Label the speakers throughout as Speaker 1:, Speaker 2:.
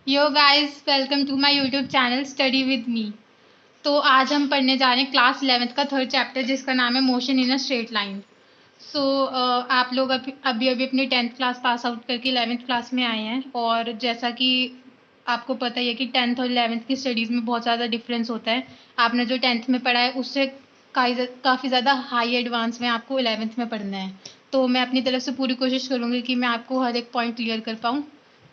Speaker 1: Yo guys, welcome to my YouTube channel study with me. तो आज हम पढ़ने जा रहे हैं क्लास 11th का थर्ड चैप्टर, जिसका नाम है motion in a straight line. So आप लोग अभी अभी अपनी 10th क्लास पास आउट करके 11th क्लास में आए हैं, और जैसा कि आपको पता ही है कि 10th और 11th की स्टडीज़ में बहुत ज़्यादा डिफरेंस होता है। आपने जो 10th में पढ़ा है उससे काफ़ी ज़्यादा हाई एडवांस में आपको 11th में पढ़ना है। तो मैं अपनी तरफ से पूरी कोशिश करूँगी कि मैं आपको हर एक पॉइंट क्लियर कर पाऊँ,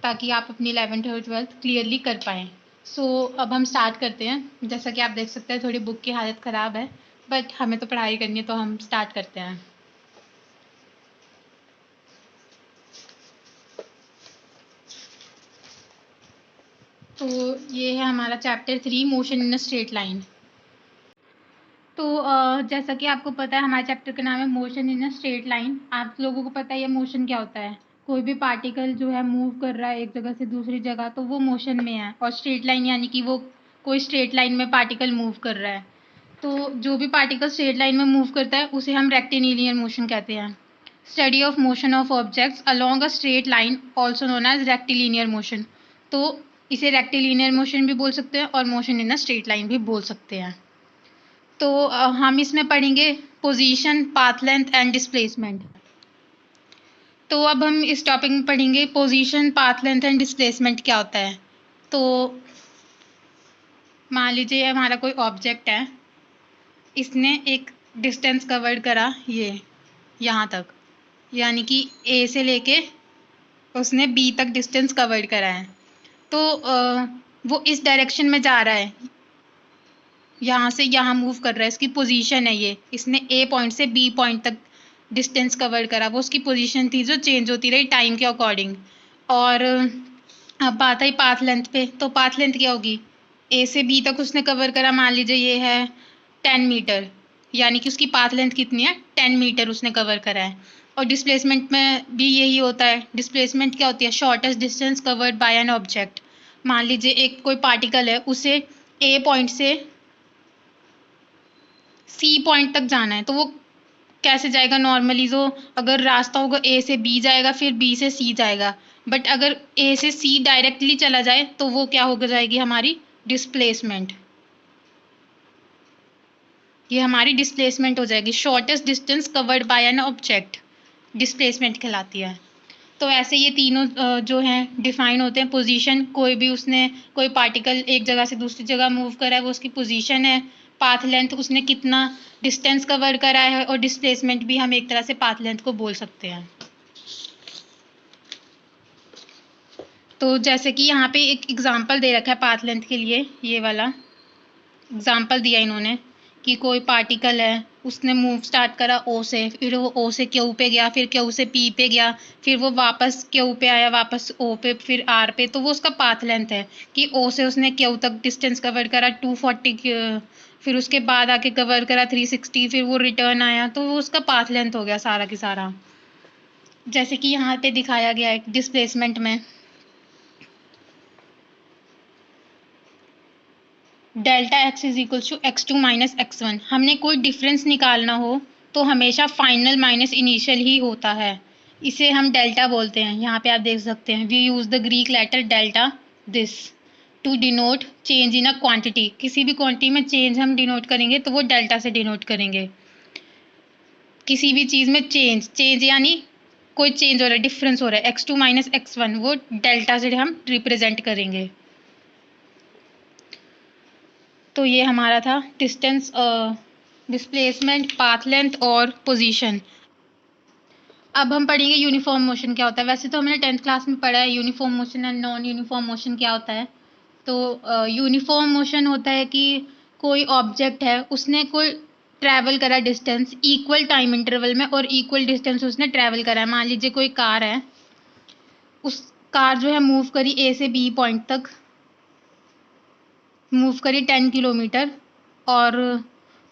Speaker 1: ताकि आप अपनी 11th और 12th क्लियरली कर पाएँ। सो अब हम स्टार्ट करते हैं। जैसा कि आप देख सकते हैं, थोड़ी बुक की हालत ख़राब है, बट हमें तो पढ़ाई करनी है, तो हम स्टार्ट करते हैं। तो ये है हमारा chapter 3, motion in a straight line. तो जैसा कि आपको पता है, हमारे चैप्टर का नाम है motion in a straight line. आप लोगों को पता है ये मोशन क्या होता है। कोई भी पार्टिकल जो है मूव कर रहा है एक जगह से दूसरी जगह, तो वो मोशन में है। और स्ट्रेट लाइन यानी कि वो कोई स्ट्रेट लाइन में पार्टिकल मूव कर रहा है। तो जो भी पार्टिकल स्ट्रेट लाइन में मूव करता है उसे हम रेक्टिलिनियर मोशन कहते हैं। Study of motion of objects along a straight line also known as rectilinear motion. तो इसे रेक्टिलिनियर मोशन भी बोल सकते हैं और motion in a straight line भी बोल सकते हैं। तो हम इसमें पढ़ेंगे position, path length and displacement. तो अब हम इस टॉपिक में पढ़ेंगे position, path length and displacement क्या होता है। तो मान लीजिए हमारा कोई ऑब्जेक्ट है, इसने एक डिस्टेंस कवर करा ये यहाँ तक, यानी कि ए से लेके उसने बी तक डिस्टेंस कवर करा है। तो वो इस डायरेक्शन में जा रहा है, यहाँ से यहाँ मूव कर रहा है, इसकी पोजीशन है ये। इसने ए पॉइंट से बी पॉइंट तक डिस्टेंस कवर करा, वो उसकी पोजीशन थी जो चेंज होती रही टाइम के अकॉर्डिंग। और अब बात आई पाथ लेंथ पे। तो पाथ लेंथ क्या होगी, ए से बी तक उसने कवर करा, मान लीजिए ये है 10 मीटर, यानी कि उसकी पाथ लेंथ कितनी है, 10 मीटर उसने कवर करा है। और डिस्प्लेसमेंट में भी यही होता है। डिस्प्लेसमेंट क्या होती है, shortest distance covered by an object. मान लीजिए एक कोई पार्टिकल है, उसे ए पॉइंट से सी पॉइंट तक जाना है, तो वो कैसे जाएगा। नॉर्मली जो अगर रास्ता होगा, ए से बी जाएगा, फिर बी से सी जाएगा। बट अगर ए से सी डायरेक्टली चला जाए तो वो क्या हो जाएगी, हमारी डिस्प्लेसमेंट। ये हमारी डिस्प्लेसमेंट हो जाएगी। Shortest distance covered by an object displacement कहलाती है। तो ऐसे ये तीनों जो हैं डिफाइन होते हैं। पोजीशन, कोई भी उसने कोई पार्टिकल एक जगह से दूसरी जगह मूव करा है, वो उसकी पोजीशन है। पाथ लेंथ, उसने कितना डिस्टेंस कवर करा है। और डिस्प्लेसमेंट भी हम एक तरह से पाथ लेंथ को बोल सकते हैं। तो जैसे कि यहाँ पे एक एग्जांपल दे रखा है पाथ लेंथ के लिए, ये वाला एग्जांपल दिया इन्होंने कि कोई पार्टिकल है, उसने मूव स्टार्ट करा ओ से, फिर वो ओ से क्यू पे गया, फिर क्यू से पी पे गया, फिर वो वापस क्यू पे आया, वापस ओ पे, फिर आर पे। तो वो उसका पाथ लेंथ है कि ओ से उसने क्यू तक डिस्टेंस कवर करा 240, फिर उसके बाद आके कवर करा 360, फिर वो रिटर्न आया, तो वो उसका पाथ लेंथ हो गया सारा की सारा। जैसे कि यहाँ पे दिखाया गया है डिस्प्लेसमेंट में, delta X is equals to x2 minus x1। हमने कोई डिफरेंस निकालना हो तो हमेशा फाइनल माइनस इनिशियल ही होता है। इसे हम डेल्टा बोलते हैं। यहाँ पे आप देख सकते हैं, we use the Greek letter delta this to denote change in a quantity. किसी भी क्वांटिटी में चेंज हम डिनोट करेंगे तो वो डेल्टा से डिनोट करेंगे। किसी भी चीज़ में चेंज, चेंज यानी कोई चेंज हो रहा है, डिफरेंस हो रहा है, x2 माइनस x1, वो डेल्टा से हम रिप्रेजेंट करेंगे। तो ये हमारा था डिस्टेंस, डिस्प्लेसमेंट, पाथ लेंथ और पोजीशन। अब हम पढ़ेंगे यूनिफॉर्म मोशन क्या होता है। वैसे तो हमने 10th क्लास में पढ़ा है uniform motion and non uniform motion क्या होता है। तो यूनिफॉर्म मोशन होता है कि कोई ऑब्जेक्ट है, उसने कोई ट्रैवल करा डिस्टेंस इक्वल टाइम इंटरवल में, और इक्वल डिस्टेंस उसने ट्रैवल करा है। मान लीजिए कोई कार है, उस कार जो है मूव करी ए से बी पॉइंट तक, मूव करी 10 किलोमीटर, और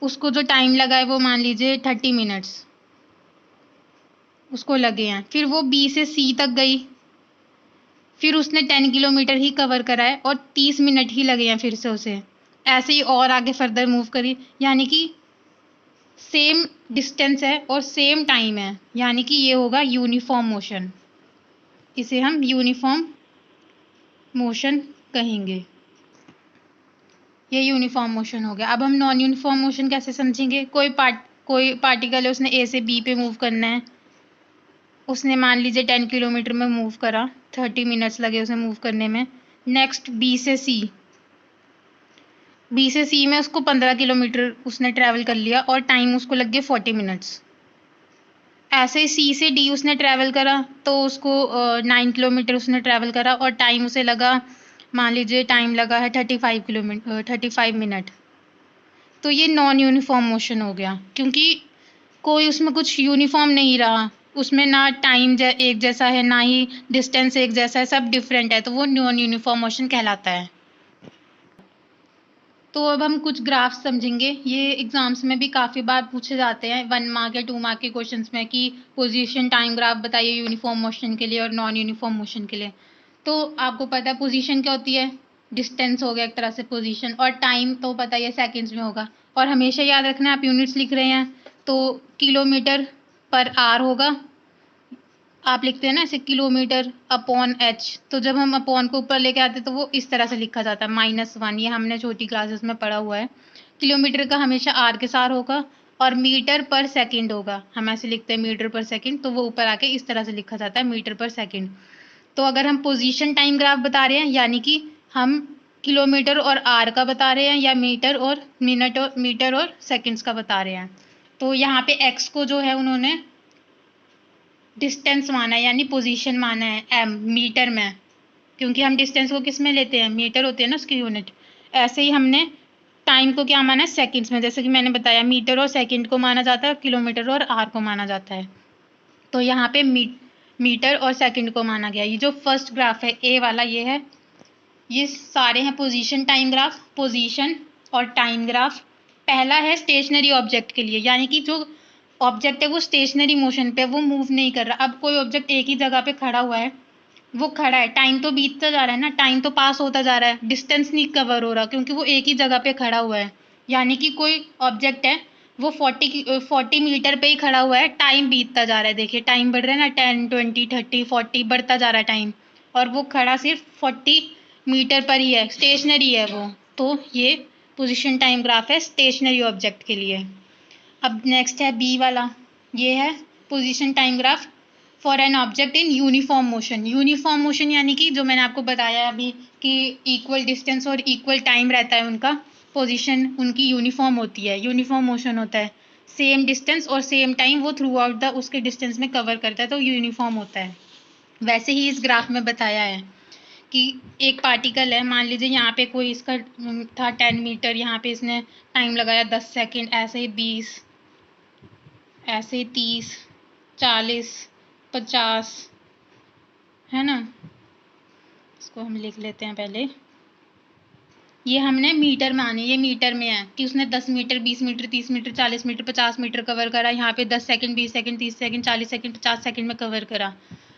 Speaker 1: उसको जो टाइम लगा है वो मान लीजिए 30 मिनट्स उसको लगे हैं। फिर वो बी से सी तक गई, फिर उसने 10 किलोमीटर ही कवर करा है और 30 मिनट ही लगे हैं फिर से उसे। ऐसे ही और आगे फर्दर मूव करी, यानी कि सेम डिस्टेंस है और सेम टाइम है, यानी कि ये होगा यूनिफॉर्म मोशन। इसे हम यूनिफॉर्म मोशन कहेंगे। ये यूनिफॉर्म मोशन हो गया। अब हम नॉन यूनिफॉर्म मोशन कैसे समझेंगे? कोई पार्टिकल है, उसने ए से बी पे मूव करना है। उसने मान लीजिए 10 किलोमीटर में मूव करा, 30 मिनट्स लगे उसे मूव करने में। नेक्स्ट बी से सी में उसको 15 किलोमीटर उसने ट्रैवल कर लिया और टाइम उसको लग गया 40 मिनट्स। ऐसे ही सी से डी उसने ट्रैवल करा तो उसको 9 किलोमीटर उसने ट्रैवल करा और टाइम उसे लगा, मान लीजिए टाइम लगा है 35 मिनट। तो ये नॉन यूनिफॉर्म मोशन हो गया, क्योंकि कोई उसमें कुछ यूनिफॉर्म नहीं रहा। उसमें ना टाइम एक जैसा है, ना ही डिस्टेंस एक जैसा है, सब डिफरेंट है, तो वो नॉन यूनिफॉर्म मोशन कहलाता है। तो अब हम कुछ ग्राफ समझेंगे। ये एग्जाम्स में भी काफ़ी बार पूछे जाते हैं, 1 मार्क या 2 मार्क के क्वेश्चंस में, कि पोजीशन टाइम ग्राफ बताइए यूनिफॉर्म मोशन के लिए और नॉन यूनिफॉर्म मोशन के लिए। तो आपको पता है पोजीशन क्या होती है? डिस्टेंस हो गया एक तरह से पोजीशन, और टाइम तो पता ही है सेकेंड्स में होगा। और हमेशा याद रखना, आप यूनिट्स लिख रहे हैं तो किलोमीटर पर आर होगा। आप लिखते हैं ना ऐसे, किलोमीटर अपॉन एच, तो जब हम अपॉन को ऊपर लेके आते हैं तो वो इस तरह से लिखा जाता है -1। ये हमने छोटी क्लासेस में पढ़ा हुआ है। किलोमीटर का हमेशा आर के साथ होगा और मीटर पर सेकंड होगा। हम ऐसे लिखते हैं मीटर पर सेकंड, तो वो ऊपर आके इस तरह से लिखा जाता है, मीटर पर सेकंड। तो अगर हम पोजीशन टाइम ग्राफ बता रहे हैं, यानी कि हम किलोमीटर और आर का बता रहे हैं, या मीटर और सेकंड्स का बता रहे हैं, तो यहाँ पे एक्स को जो है उन्होंने डिस्टेंस माना है, यानी पोजीशन माना है एम मीटर में, क्योंकि हम डिस्टेंस को किस में लेते हैं? मीटर होते हैं ना उसकी यूनिट। ऐसे ही हमने टाइम को क्या माना है? सेकंड्स में, जैसे कि मैंने बताया मीटर और सेकंड को माना जाता है और किलोमीटर और आर को माना जाता है। तो यहाँ पे मीटर और सेकंड को माना गया। ये जो फर्स्ट ग्राफ है ए वाला, ये है, ये सारे हैं पोजीशन टाइम ग्राफ, पोजीशन और टाइम ग्राफ। पहला है स्टेशनरी ऑब्जेक्ट के लिए, यानी कि जो ऑब्जेक्ट है वो स्टेशनरी मोशन पे, वो मूव नहीं कर रहा। अब कोई ऑब्जेक्ट एक ही जगह पे खड़ा हुआ है, वो खड़ा है, टाइम तो बीतता जा रहा है ना, टाइम तो पास होता जा रहा है, डिस्टेंस नहीं कवर हो रहा, क्योंकि वो एक ही जगह पे खड़ा हुआ है। यानी कि कोई ऑब्जेक्ट है, वो 40 मीटर पे ही खड़ा हुआ है, टाइम बीतता जा रहा है। देखिए टाइम बढ़ रहा है ना, 10 20 30 40 बढ़ता जा रहा है टाइम, और वो खड़ा सिर्फ 40 मीटर पर ही है, स्टेशनरी है वो। तो ये पोजिशन टाइम ग्राफ है स्टेशनरी ऑब्जेक्ट के लिए। अब नेक्स्ट है बी वाला, ये है position time graph for an object in uniform motion. Uniform motion यानी कि जो मैंने आपको बताया अभी, कि इक्वल डिस्टेंस और इक्वल टाइम रहता है उनका, पोजीशन उनकी यूनिफॉर्म होती है, यूनिफॉर्म मोशन होता है। सेम डिस्टेंस और सेम टाइम वो थ्रू आउट द उसके डिस्टेंस में कवर करता है, तो यूनिफॉर्म होता है। वैसे ही इस ग्राफ में बताया है कि एक पार्टिकल है, मान लीजिए यहाँ पे कोई इसका था 10 मीटर, यहाँ पे इसने टाइम लगाया 10 सेकेंड, ऐसे ही 20, ऐसे 30, 40, 50, है ना। इसको हम लिख लेते हैं पहले। ये हमने मीटर माने, ये मीटर में है कि उसने 10 metre, 20 metre, 30 metre, 40 metre, 50 metre cover करा। यहाँ पे 10 second, 20 second, 30 second, 40 second, 50 second में कवर करा।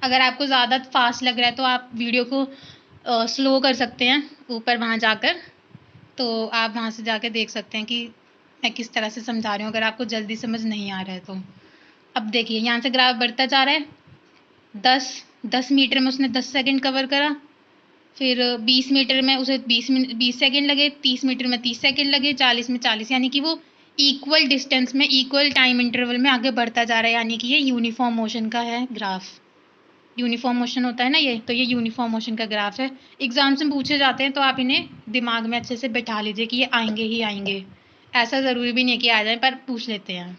Speaker 1: अगर आपको ज़्यादा फास्ट लग रहा है तो आप वीडियो को स्लो कर सकते हैं ऊपर वहाँ जाकर, तो आप वहाँ से जाकर देख सकते हैं कि मैं किस तरह से समझा रही हूँ, अगर आपको जल्दी समझ नहीं आ रहा है तो। अब देखिए यहाँ से ग्राफ बढ़ता जा रहा है, 10 मीटर में उसने 10 सेकंड कवर करा, फिर 20 मीटर में उसे 20 सेकंड लगे, 30 मीटर में 30 सेकंड लगे, 40 में 40, यानी कि वो इक्वल डिस्टेंस में, इक्वल टाइम इंटरवल में आगे बढ़ता जा रहा है, यानी कि ये यूनिफॉर्म मोशन का है ग्राफ। यूनिफॉर्म मोशन होता है ना ये, तो ये यूनिफॉर्म मोशन का ग्राफ है। एग्जाम्स में पूछे जाते हैं तो आप इन्हें दिमाग में अच्छे से बैठा लीजिए कि ये आएंगे ही आएंगे। ऐसा ज़रूरी भी नहीं कि आ जाए, पर पूछ लेते हैं।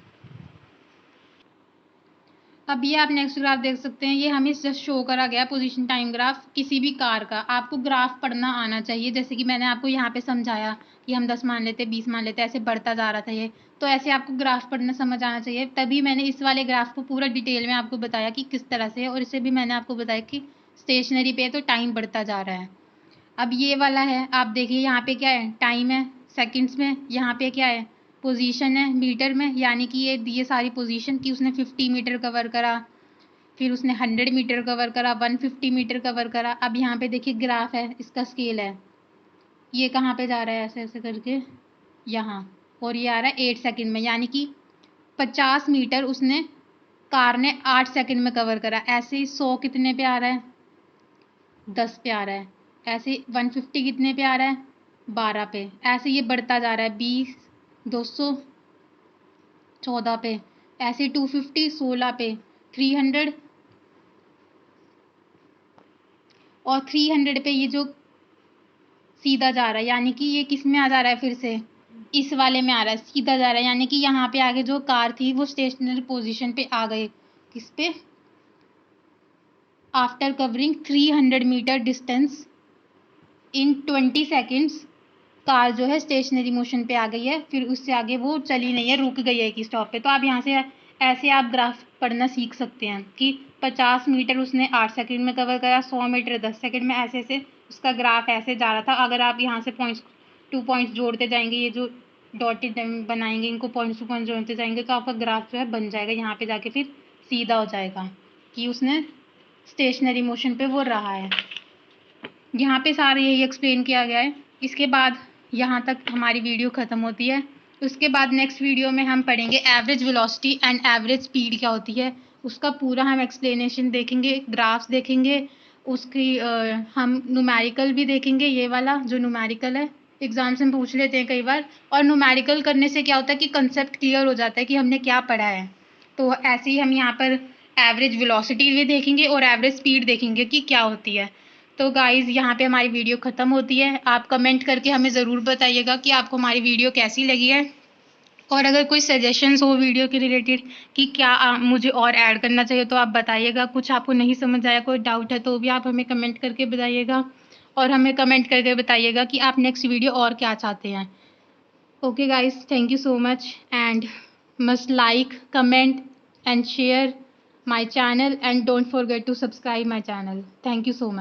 Speaker 1: अब ये आप नेक्स्ट ग्राफ देख सकते हैं, ये हमें जस्ट शो करा गया पोजीशन टाइम ग्राफ किसी भी कार का। आपको ग्राफ पढ़ना आना चाहिए, जैसे कि मैंने आपको यहाँ पे समझाया कि हम 10 मान लेते, 20 मान लेते, ऐसे बढ़ता जा रहा था ये। तो ऐसे आपको ग्राफ पढ़ना समझ आना चाहिए, तभी मैंने इस वाले ग्राफ को पूरा डिटेल में आपको बताया कि किस तरह से है, और इसे भी मैंने आपको बताया कि स्टेशनरी पे है तो टाइम बढ़ता जा रहा है। अब ये वाला है, आप देखिए यहाँ पे क्या है, टाइम है सेकंड्स में, यहाँ पे क्या है, पोजीशन है मीटर में, यानी कि ये सारी पोजीशन की उसने 50 मीटर कवर करा, फिर उसने 100 मीटर कवर करा, 150 मीटर कवर करा। अब यहाँ पे देखिए ग्राफ है, इसका स्केल है, ये कहाँ पे जा रहा है ऐसे ऐसे करके यहाँ, और ये आ रहा है 8 सेकंड में, यानी कि 50 मीटर उसने कार ने 8 सेकंड में कवर करा। ऐसे ही 100 कितने पे आ रहा है, 10 पे आ रहा है। ऐसे 150 कितने पे आ रहा है, 12 पे। ऐसे ये बढ़ता जा रहा है, 20, 200, 14 पे। ऐसे 250, 16 पे, 300 और 300 पे ये जो सीधा जा रहा है, यानी कि ये किस में आ जा रहा है, फिर से इस वाले में आ रहा है, सीधा जा रहा है। यानी कि यहाँ पे आगे जो कार थी वो स्टेशनरी पोजीशन पे आ गए। किस पे? After covering 300 metre distance in 20 seconds car जो है स्टेशनरी मोशन पे आ गई है। फिर उससे आगे वो चली नहीं है, रुक गई है एक स्टॉप पे। तो आप यहाँ से ऐसे आप ग्राफ पढ़ना सीख सकते हैं कि 50 मीटर उसने 8 सेकंड में कवर करा, 100 मीटर 10 सेकंड में, ऐसे ऐसे उसका ग्राफ ऐसे जा रहा था। अगर आप यहाँ से पॉइंट्स 2 पॉइंट्स जोड़ते जाएंगे, ये जो डॉटेड बनाएंगे इनको पॉइंट्स टू पॉइंट जोड़ते जाएंगे, तो आपका ग्राफ जो है बन जाएगा। यहाँ पे जाके फिर सीधा हो जाएगा कि उसने स्टेशनरी मोशन पे वो रहा है। यहाँ पे सारे यही एक्सप्लेन किया गया है। इसके बाद यहाँ तक हमारी वीडियो ख़त्म होती है। उसके बाद नेक्स्ट वीडियो में हम पढ़ेंगे average velocity and average speed क्या होती है, उसका पूरा हम एक्सप्लेनेशन देखेंगे, ग्राफ्स देखेंगे, उसकी हम न्यूमेरिकल भी देखेंगे। ये वाला जो न्यूमेरिकल है एग्जाम से हम पूछ लेते हैं कई बार, और न्यूमेरिकल करने से क्या होता है कि कंसेप्ट क्लियर हो जाता है कि हमने क्या पढ़ा है। तो ऐसे ही हम यहाँ पर एवरेज वेलोसिटी भी देखेंगे और एवरेज स्पीड देखेंगे कि क्या होती है। तो गाइज़ यहाँ पे हमारी वीडियो ख़त्म होती है। आप कमेंट करके हमें ज़रूर बताइएगा कि आपको हमारी वीडियो कैसी लगी है, और अगर कोई सजेशंस हो वीडियो के रिलेटेड कि क्या मुझे और ऐड करना चाहिए तो आप बताइएगा। कुछ आपको नहीं समझ आया, कोई डाउट है तो भी आप हमें कमेंट करके बताइएगा, और हमें कमेंट करके बताइएगा कि आप नेक्स्ट वीडियो और क्या चाहते हैं। Okay guys, thank you so much, and must like, comment and share my channel, and don't forget to subscribe my channel. Thank you so much.